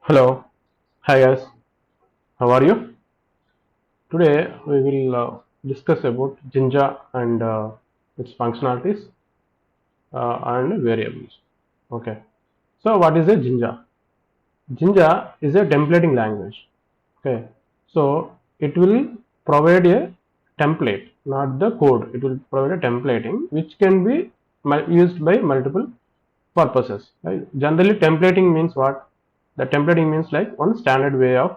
Hello, hi guys, how are you? Today we will discuss about Jinja and its functionalities and variables. Okay, so what is a Jinja? Jinja is a templating language. Okay, so it will provide a template, not the code. It will provide a templating which can be used by multiple purposes. Right? Generally, templating means what? The templating means like one standard way of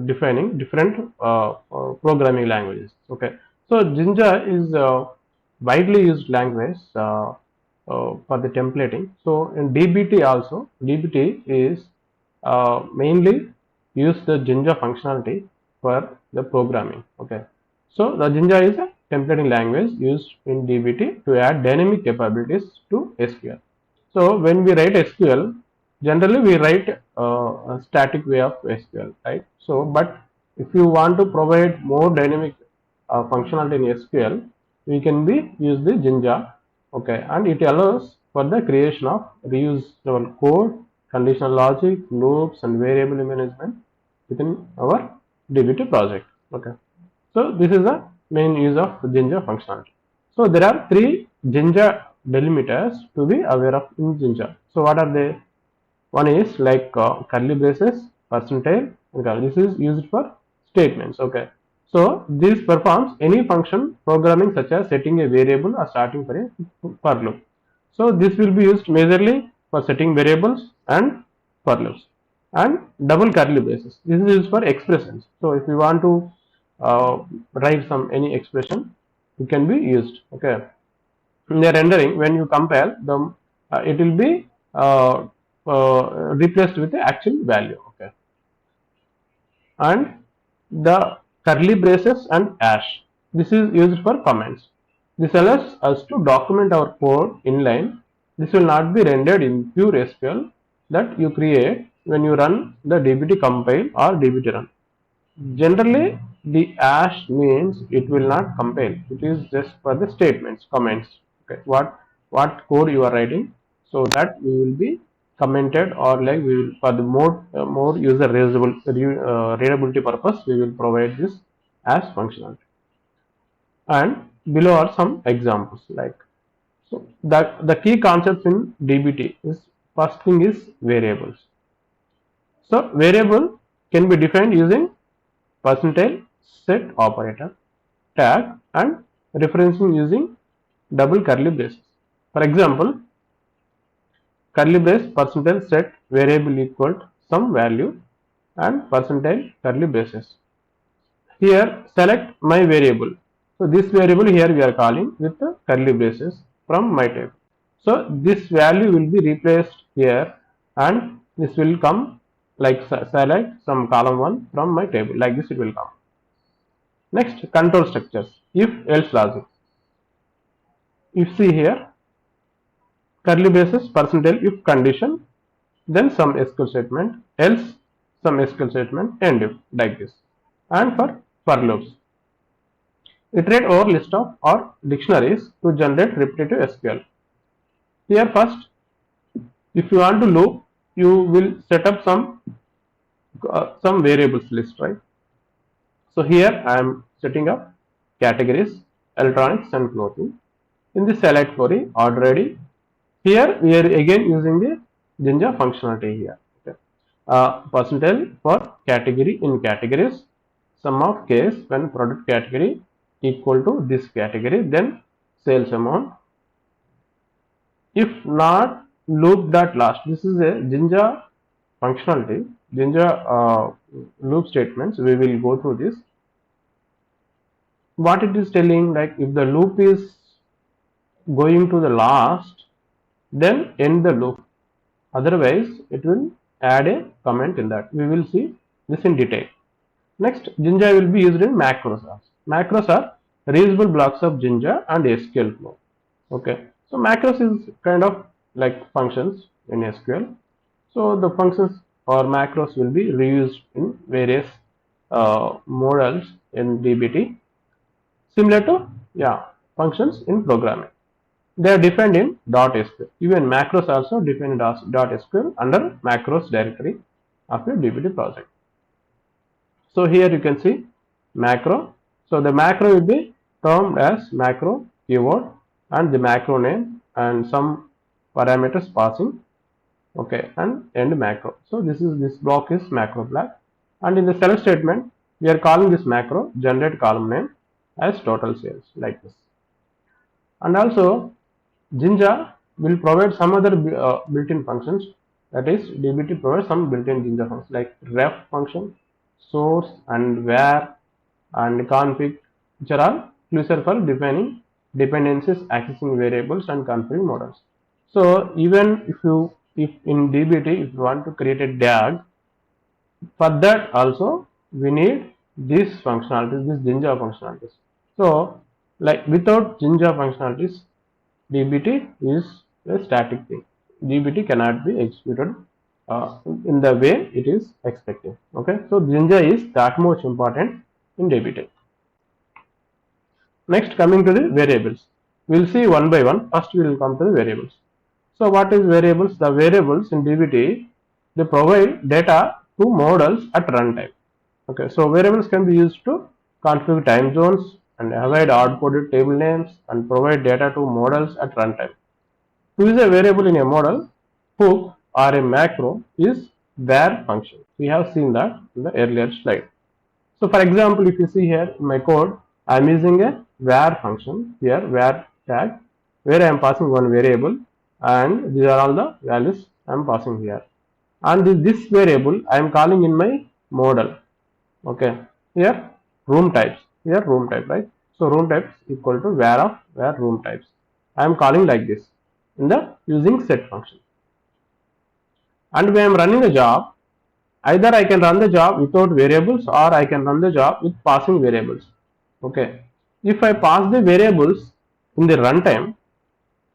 defining different programming languages. Okay, so Jinja is widely used language for the templating. So in DBT also, DBT is mainly use the Jinja functionality for the programming. Okay, so the Jinja is a templating language used in DBT to add dynamic capabilities to SQL. So when we write SQL, generally we write a static way of SQL, right? So, but if you want to provide more dynamic functionality in SQL, we can be use the Jinja, okay, and it allows for the creation of reusable code, conditional logic, loops, and variable management within our DBT project. Okay, so this is the main use of Jinja functionality. So there are three Jinja delimiters to be aware of in Jinja. So what are they? One is like curly braces, percentile, and curly. This is used for statements. Okay. So this performs any function programming such as setting a variable or starting for a for loop. So this will be used majorly for setting variables and for loops. And double curly braces. This is used for expressions. So if you want to write some any expression, it can be used. Okay. In the rendering, when you compare them, it will be replaced with the actual value. Okay, and the curly braces and hash. This is used for comments. This allows us to document our code inline. This will not be rendered in pure SQL that you create when you run the DBT compile or DBT run. Generally, the hash means it will not compile. It is just for the statements, comments. Okay, what code you are writing, so that we will be commented, or like we will for the more user readability purpose, we will provide this as functionality. And below are some examples. Like, so that the key concepts in DBT is, first thing is variables. So variable can be defined using percentile, set operator, tag, and referencing using double curly braces. For example, curly brace percentile set variable equal to some value and percentile curly braces. Here select my variable. So this variable here we are calling with the curly braces from my table. So this value will be replaced here, and this will come like select some column 1 from my table, like this it will come. Next, control structures, if else logic. If see here, curly braces percentile if condition, then some SQL statement, else some SQL statement, end if, like this. And for loops, iterate over list of or dictionaries to generate repetitive SQL. Here first, if you want to loop, you will set up some variables list, right? So here I am setting up categories, electronics and clothing. In the select query, order ID. Here we are again using the Jinja functionality here. Okay. Percentile for category in categories, sum of case when product category equal to this category, then sales amount. If not, loop dot last. This is a Jinja functionality. Jinja loop statements. We will go through this. What it is telling, like if the loop is going to the last, then end the loop. Otherwise, it will add a comment in that. We will see this in detail. Next, Jinja will be used in macros. Macros are reusable blocks of Jinja and SQL flow. Okay, so macros is kind of like functions in SQL. So the functions or macros will be reused in various models in DBT, similar to functions in programming. They are defined in .sql. Even macros also defined as .sql under macros directory. of your DBT project. So here you can see macro. So the macro will be termed as macro keyword and the macro name and some parameters passing, okay, and end macro. So this block is macro block, and in the select statement we are calling this macro generate column name as total sales, like this. And also Jinja will provide some other built-in functions, that is DBT provides some built-in Jinja functions like ref function, source and where and config, which are all used for defining dependencies, accessing variables and configuring models. So even if in DBT if you want to create a DAG, for that also we need these functionalities, these Jinja functionalities. So like without Jinja functionalities, DBT is a static thing. DBT cannot be executed in the way it is expected. Okay, so Jinja is that much important in DBT. Next, coming to the variables, we will see one by one. First, we will come to the variables. So, what is variables? The variables in DBT, they provide data to models at runtime. Okay, so variables can be used to configure time zones and avoid hard-coded table names and provide data to models at runtime. To use a variable in a model, hook or a macro is var function. We have seen that in the earlier slide. So for example, if you see here in my code, I am using a var function here, var tag, where I am passing one variable and these are all the values I am passing here. And this variable I am calling in my model. Okay, here room types, here room type, right? So room types equal to var of var room types. I am calling like this in the using set function. And when I am running a job, either I can run the job without variables or I can run the job with passing variables. Okay, if I pass the variables in the runtime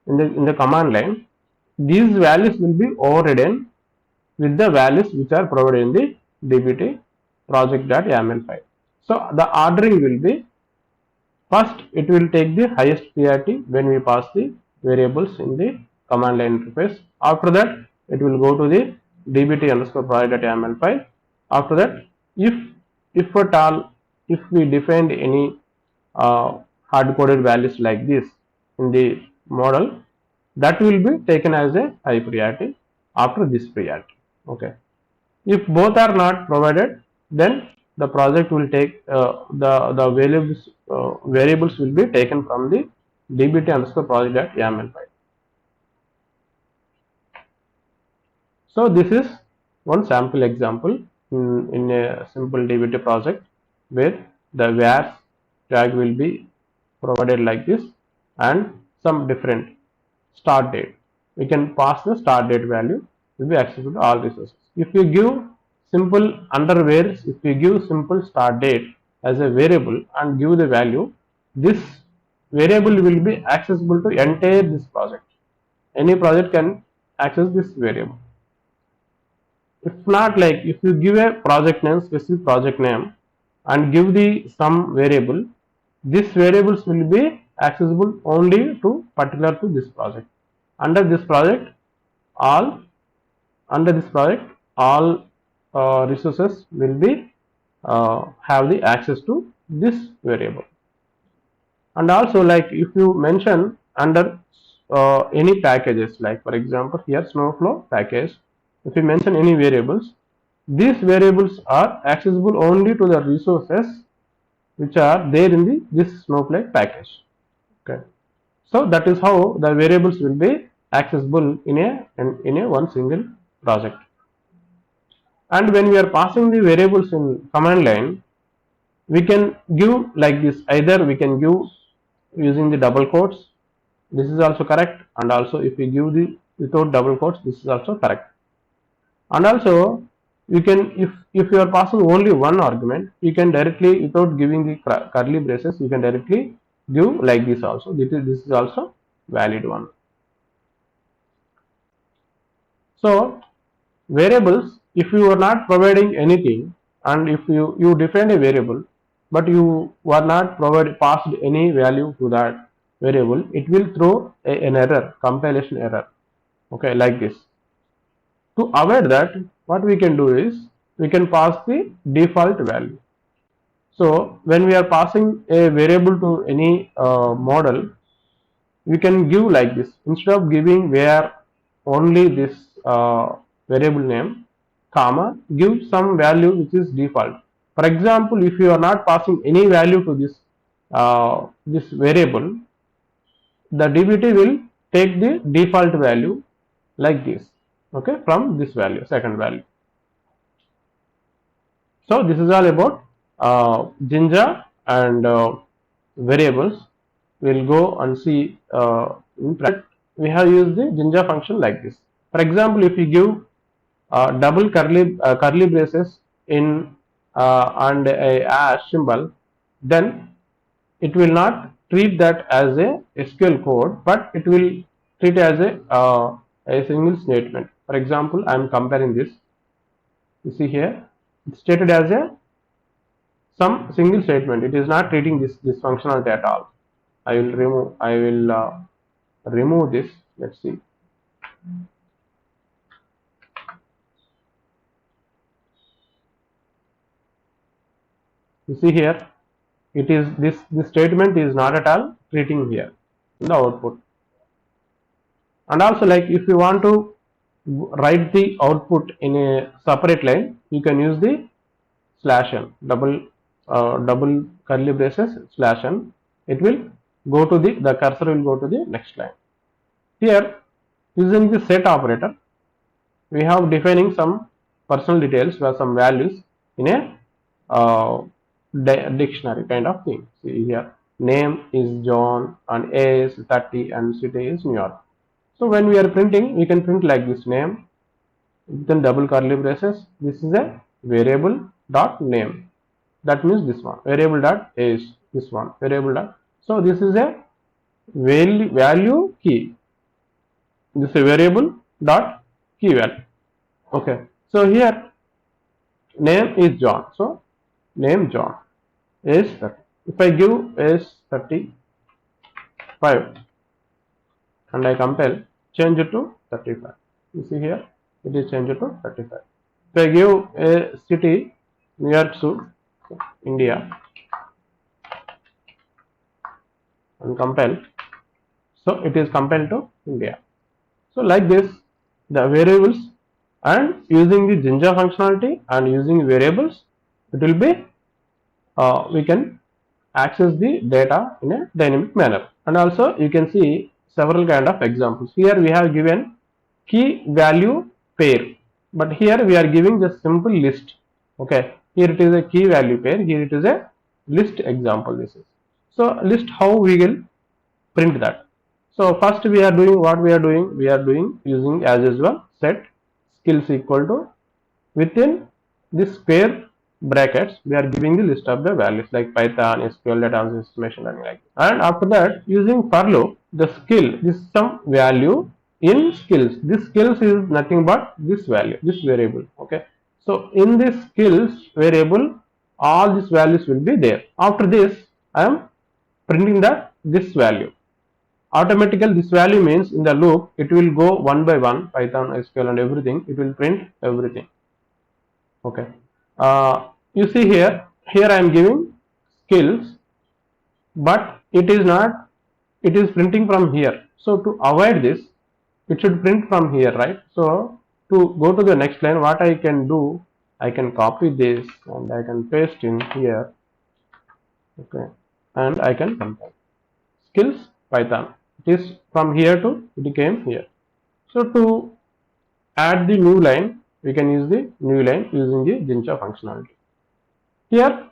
in the command line, these values will be overridden with the values which are provided in the dbt project.yaml file. So the ordering will be, first it will take the highest priority when we pass the variables in the command line interface. After that it will go to the dbt underscore project.yaml file. After that, if at all, if we defined any hard coded values like this in the model, that will be taken as a high priority after this priority. Okay, if both are not provided, then the project will take the variables will be taken from the dbt underscore project.yaml file. So this is one sample example in a simple DBT project where the var tag will be provided like this and some different start date. We can pass the start date value, will be accessible to all resources. If we give simple underwares, if we give simple start date as a variable and give the value, this variable will be accessible to entire this project. Any project can access this variable. If not, like if you give a project name, specific project name, and give the some variable, these variables will be accessible only to particular to this project. Under this project, all resources will be have the access to this variable. And also, like if you mention under any packages, like for example here Snowflow package, if you mention any variables, these variables are accessible only to the resources which are there in this Snowflake package. Okay, so that is how the variables will be accessible in a one single project. And when we are passing the variables in command line, we can give like this. Either we can give using the double quotes, this is also correct, and also if we give the without double quotes, this is also correct. And also you can, if you are passing only one argument, you can directly, without giving the curly braces, you can directly give like this also. This is also valid one. So variables, if you are not providing anything and if you define a variable but you are not passed any value to that variable, it will throw an error, compilation error. Okay, like this. To avoid that, what we can do is we can pass the default value. So when we are passing a variable to any model, we can give like this. Instead of giving where only this variable name, comma, give some value which is default. For example, if you are not passing any value to this variable, the DBT will take the default value like this, okay, from this value, second value. So this is all about Jinja and variables. We'll go and see in practice. We have used the Jinja function like this. For example, if you give double curly braces in and a hash symbol, then it will not treat that as a SQL code, but it will treat as a single statement. For example, I am comparing this. You see here, it's stated as a some single statement. It is not treating this functionality at all. I will remove this. Let's see. You see here, it is this statement is not at all treating here in the output. And also, like if you want to write the output in a separate line, you can use the /n, double curly braces /n. It will go to the cursor will go to the next line. Here, using the set operator, we have defining some personal details or some values in a dictionary kind of thing. See here, name is John and age is 30 and city is New York. So when we are printing, we can print like this: name, then double curly braces. This is a variable dot name. That means this one. Variable dot age, this one. Variable dot. So this is a value key. This is a variable dot key value. Okay. So here name is John. So name John. Age 30. If I give age 35 and I compile, change it to 35. You see here, it is changed to 35. If I give a city, New York, India, and compile, so it is compiled to India. So like this, the variables, and using the Jinja functionality and using variables, it will be we can access the data in a dynamic manner. And also you can see several kind of examples. Here we have given key value pair, but here we are giving just simple list. Okay, here it is a key value pair, here it is a list example. This is so list. How we will print that? So first we are doing what we are doing. We are doing using as usual set skills equal to, within this pair brackets we are giving the list of the values like Python, SQL, data analysis, machine learning, like that. And after that, using for loop, the skill, this some value in skills. This skills is nothing but this value, this variable. Okay, so in this skills variable, all these values will be there. After this, I am printing this value. Automatically, this value means in the loop it will go one by one, Python, SQL, and everything. It will print everything. Okay. You see here I am giving skills, but it is not, it is printing from here. So to avoid this, it should print from here, right? So to go to the next line, what I can do, I can copy this and I can paste in here. Okay, and I can compile skills Python. It is from here to it came here. So to add the new line, we can use the new line using the Jinja functionality. Here,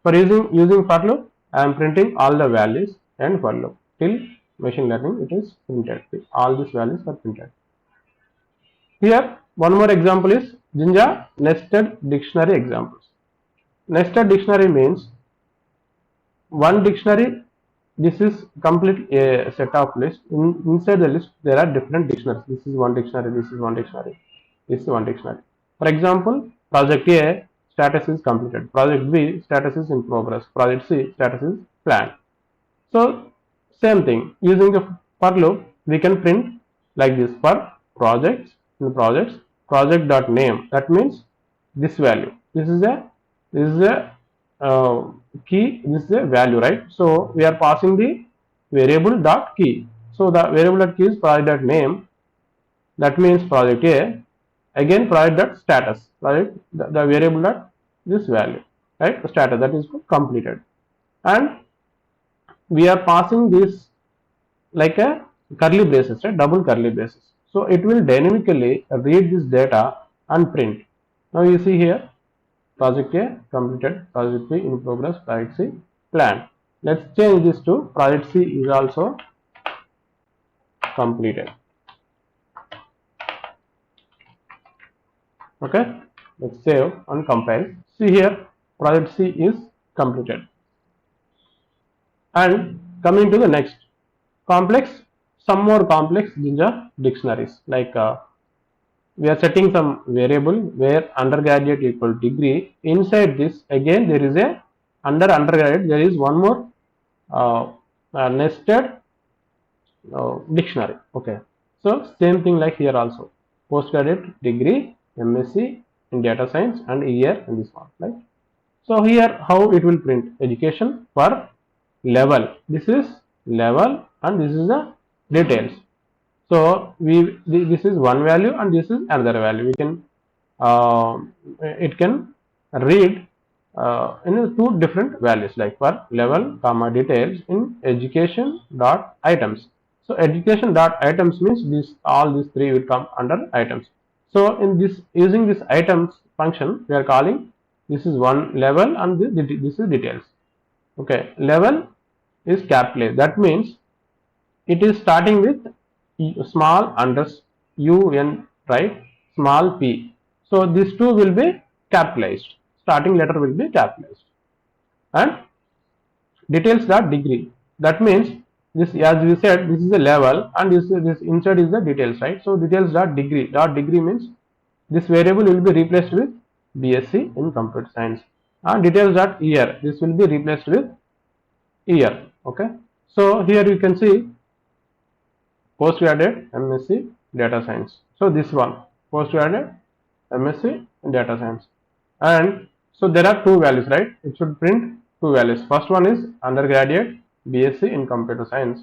for using for loop, I am printing all the values, and for loop till machine learning it is printed. All these values are printed. Here, one more example is Jinja nested dictionary examples. Nested dictionary means one dictionary. This is complete a set of list. Inside the list, there are different dictionaries. This is one dictionary. This is one dictionary. This is one dictionary. For example, project A status is completed. Project B status is in progress. Project C status is planned. So same thing, using the for loop, we can print like this for projects, project.name, that means this value. This is a key, this is a value, right? So we are passing the variable dot key. So the variable dot key is project.name, that means project A. Again project.status, project the variable dot this value, right? The status, that is completed. And we are passing this like a curly braces, right? Double curly braces. So it will dynamically read this data and print. Now you see here, project A completed, project B in progress, project C planned. Let's change this to project C is also completed. Okay, let's save and compile. See here, project C is completed. And coming to the next, complex, some more complex Jinja dictionaries, like we are setting some variable where undergraduate equal degree. Inside this, again there is a under undergraduate, there is one more nested dictionary. Okay, so same thing like here also, postgraduate degree, MSc in data science and year in this one, right? So here how it will print, education per level, this is level and this is the details. So this is one value and this is another value. We can it can read in two different values, like for level comma details in education dot items. So education dot items means this, all these three will come under items. So in this, using this items function, we are calling, this is one level and this is details. Okay, level is capitalized, that means it is starting with small under un, right? Small p. So these two will be capitalized. Starting letter will be capitalized. And details dot degree. That means this, as we said, this is a level and this inside is the details, right? So details dot degree. Dot degree means this variable will be replaced with BSc in computer science. And details dot year. This will be replaced with year. Okay. So here you can see postgraduate MSc data science. So this one, postgraduate MSc data science. And so there are two values, right? It should print two values. First one is undergraduate BSc in computer science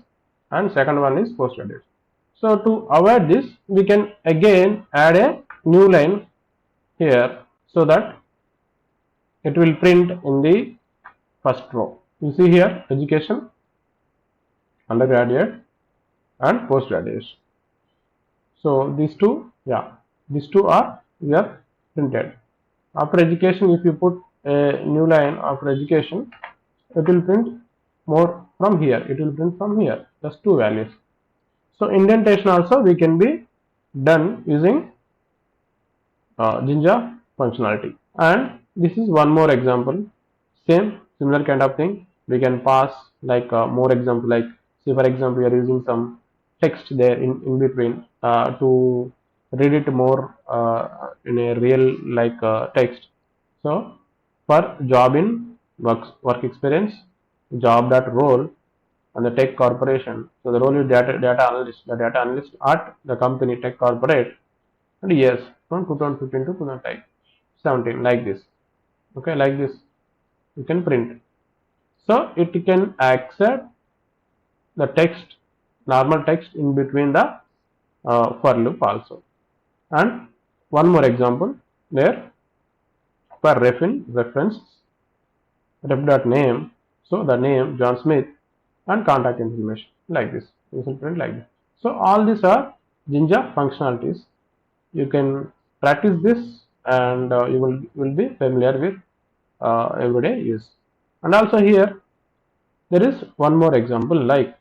and second one is postgraduate. So to avoid this, we can again add a new line here so that it will print in the first row. You see here, education, undergraduate and postgraduate. So these two, yeah, these two are here printed. After education, if you put a new line after education, it will print more from here. It will print from here. Just two values. So indentation also we can be done using Jinja functionality. And this is one more example. Similar kind of thing. We can pass like more example, like say for example we are using some text there in between to read it more in a real like text. So for job in work experience, job that role and the tech corporation. So the role is data analyst. The data analyst at the company tech corporate, and yes, from 2015 to 2017, like this. Okay, like this you can print. So it can accept the text, normal text in between the for loop also. And one more example there, for reference ref.name, so the name John Smith and contact information, like this. You can print like this. So all these are Jinja functionalities. You can practice this and you will be familiar with everyday use. And also here there is one more example, like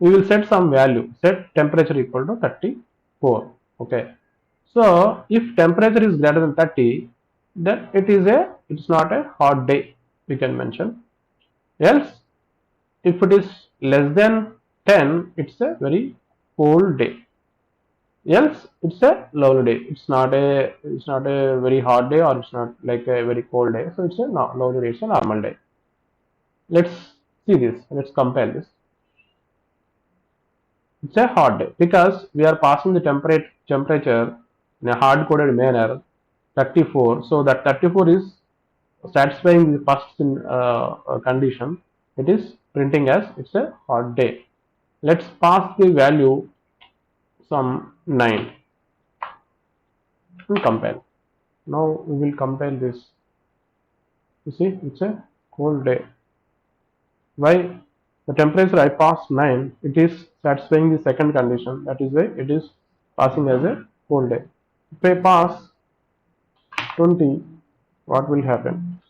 we will set some value, set temperature equal to 34. Okay, so if temperature is greater than 30, then it's not a hot day, we can mention. Else if it is less than 10, it's a very cold day. Else it's a lovely day. It's not a very hot day or it's not like a very cold day. So it's a lovely day. It's a normal day. Let's see this. Let's compare this. It's a hot day because we are passing the temperature in a hard coded manner 34. So that 34 is satisfying the first condition. It is printing as it's a hot day. Let's pass the value some 9 and compile. Now we will compile this. You see, it's a cold day. Why? The temperature I pass 9, it is satisfying the second condition. That is why it is passing as a cold day. If I pass 20, what will happen?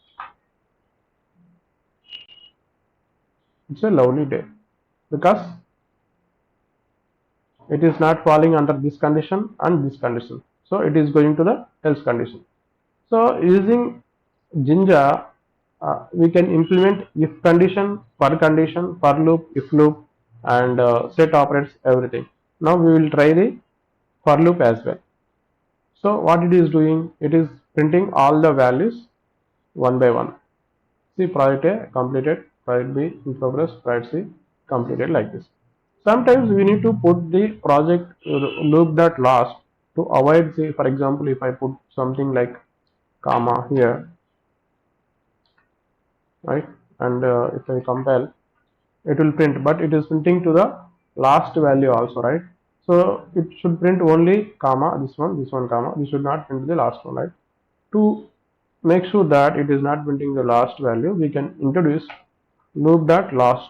It's a lovely day because it is not falling under this condition and this condition. So it is going to the else condition. So using Jinja, we can implement if condition, for loop, if loop, and set operates everything. Now we will try the for loop as well. So what it is doing, it is printing all the values one by one. See, project A completed, project B in progress, project C completed, like this. Sometimes we need to put the project loop that last to avoid, say, for example, if I put something like comma here, right, and if I compile, it will print, but it is printing to the last value also, right? So it should print only comma, this one comma, this should not print the last one, right? To make sure that it is not printing the last value, we can introduce loop that last.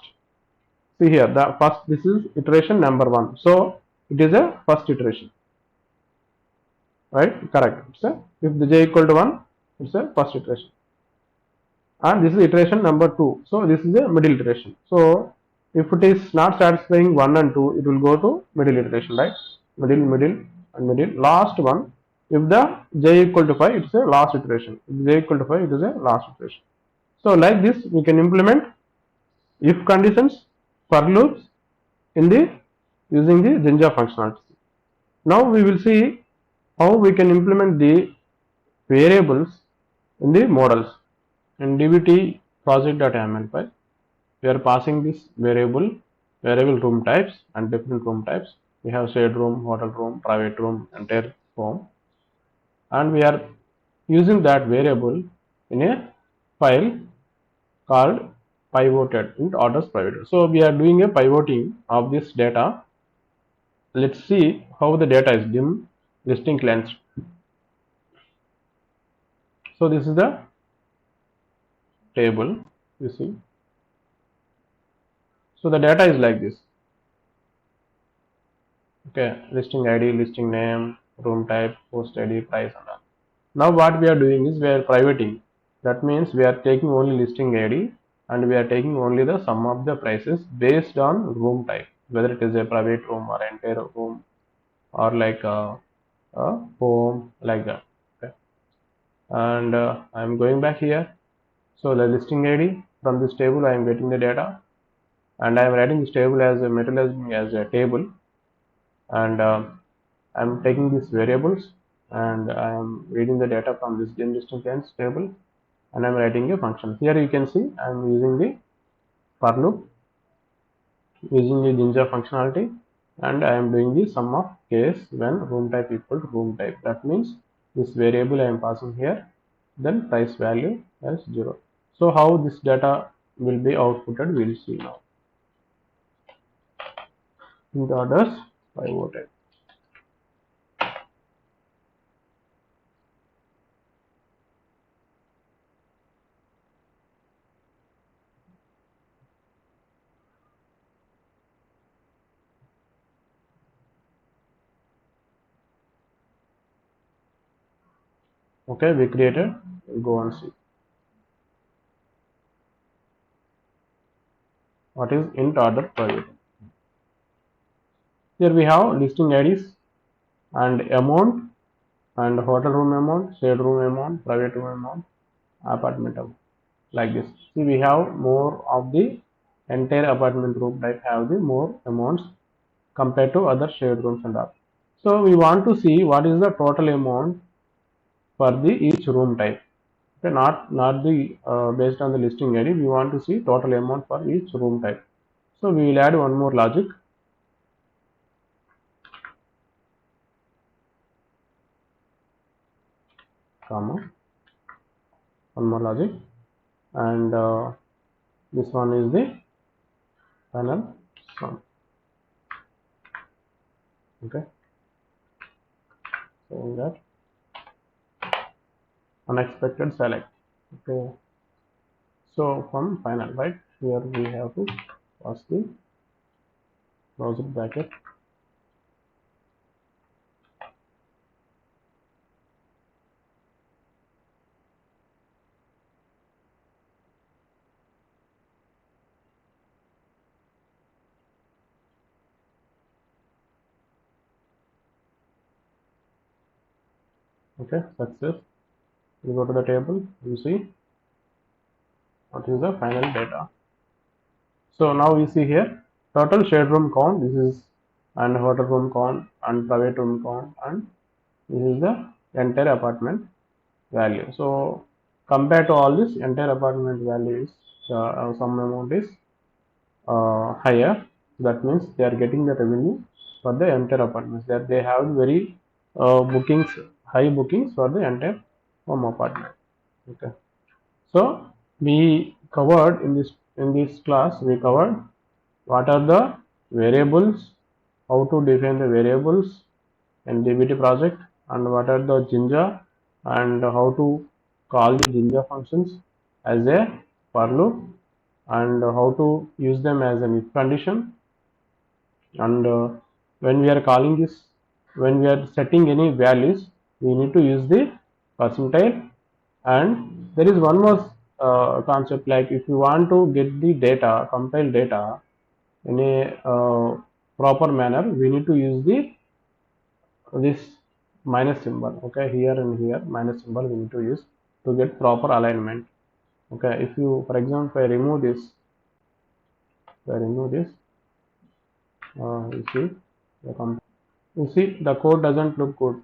See here, the first, this is iteration number 1, so it is a first iteration, right? Correct. It's a, if the j equal to 1, it's a first iteration, and this is iteration number 2, so this is a middle iteration. So if it is not satisfying 1 and 2, it will go to middle iteration, right? Middle and middle, last one. If the j equal to 5, it's a last iteration. If j equal to 5, it is a last iteration. So like this we can implement if conditions, for loops in the using the Jinja functionality. Now we will see how we can implement the variables in the models. In DBT project.yaml file, we are passing this variable room types and different room types. We have shared room, hotel room, private room, entire home, and we are using that variable in a file called pivoted in orders pivoted. So we are doing a pivoting of this data. Let's see how the data is dim listing cleansed. So this is the table, you see. So the data is like this. Okay, listing ID, listing name, room type, post ID, price, and all. Now what we are doing is we are privating. That means we are taking only listing ID and we are taking only the sum of the prices based on room type, whether it is a private room or entire room or like a home, like that. Okay. And I am going back here. So the listing ID, from this table I am getting the data, and I am writing this table as a materializing as a table, and I am taking these variables and I am reading the data from this dim listing cleansed table, and I am writing a function. Here you can see I am using the for loop using the Jinja functionality, and I am doing the sum of case when room type equal to room type. That means this variable I am passing here, then price value as 0. So how this data will be outputted, we will see now. In the orders pivoted. Okay, we created. We'll go and see what is int order pivoted. Here we have listing IDs and amount and hotel room amount, shared room amount, private room amount, apartment amount, like this. See, we have more of the entire apartment room type have the more amounts compared to other shared rooms and all. So we want to see what is the total amount for the each room type. Okay, not the based on the listing ID. We want to see total amount for each room type. So we will add one more logic. comma, one more logic, and this one is the final sum. Okay, saying that unexpected select. Okay, so from final, right, here we have to pass the close bracket. Okay, success. You go to the table, you see what is the final data. So now we see here total shared room count. This is and hotel room count and private room count, and this is the entire apartment value. So compared to all this, entire apartment value is some amount is higher. That means they are getting the revenue for the entire apartments. That they have very bookings, high bookings for the entire home apartment. Okay. So we covered in this class. We covered what are the variables, how to define the variables in DBT project, and what are the Jinja, and how to call the Jinja functions as a for loop, and how to use them as an if condition, and when we are calling this, when we are setting any values, we need to use the percentile. And there is one more concept, like if you want to get the data, compile data in a proper manner, we need to use the this minus symbol. Okay, here and here minus symbol we need to use to get proper alignment. Okay, if you, for example, if I remove this, you see you see the code doesn't look good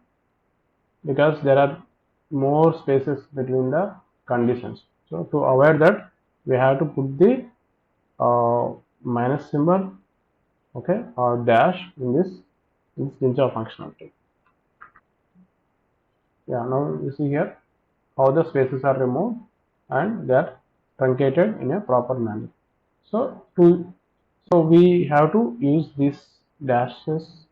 because there are more spaces between the conditions. So to avoid that, we have to put the minus symbol, okay, or dash in this Ninja functionality. Yeah, now you see here how the spaces are removed and they are truncated in a proper manner. So we have to use these dashes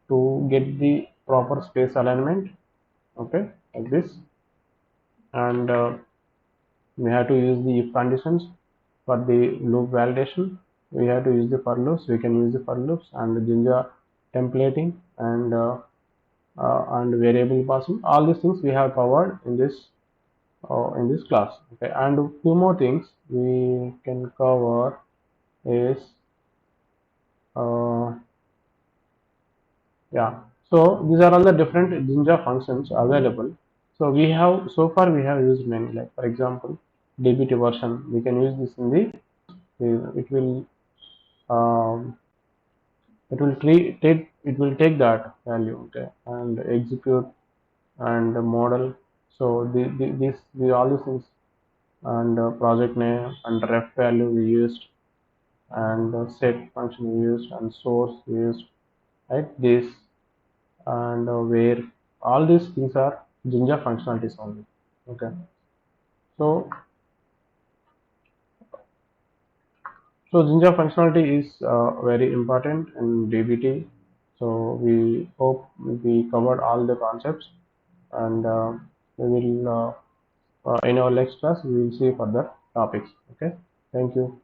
to get the proper space alignment. Okay, like this, and we have to use the if conditions for the loop validation. We have to use the for loops. We can use the for loops and the Jinja templating and variable passing. All these things we have covered in this class. Okay, and two more things we can cover is uh, yeah. So these are all the different Jinja functions available. So we have, so far we have used many, like for example DBT version. We can use this in the it will um, it will take that value, okay, and execute and model. So the all these things, and project name and ref value we used, and set function we used, and source we used, right, this, and where, all these things are Jinja functionalities only. Okay, so Jinja functionality is very important in DBT. So we hope we covered all the concepts, and we will in our next class we will see further topics. Okay, thank you.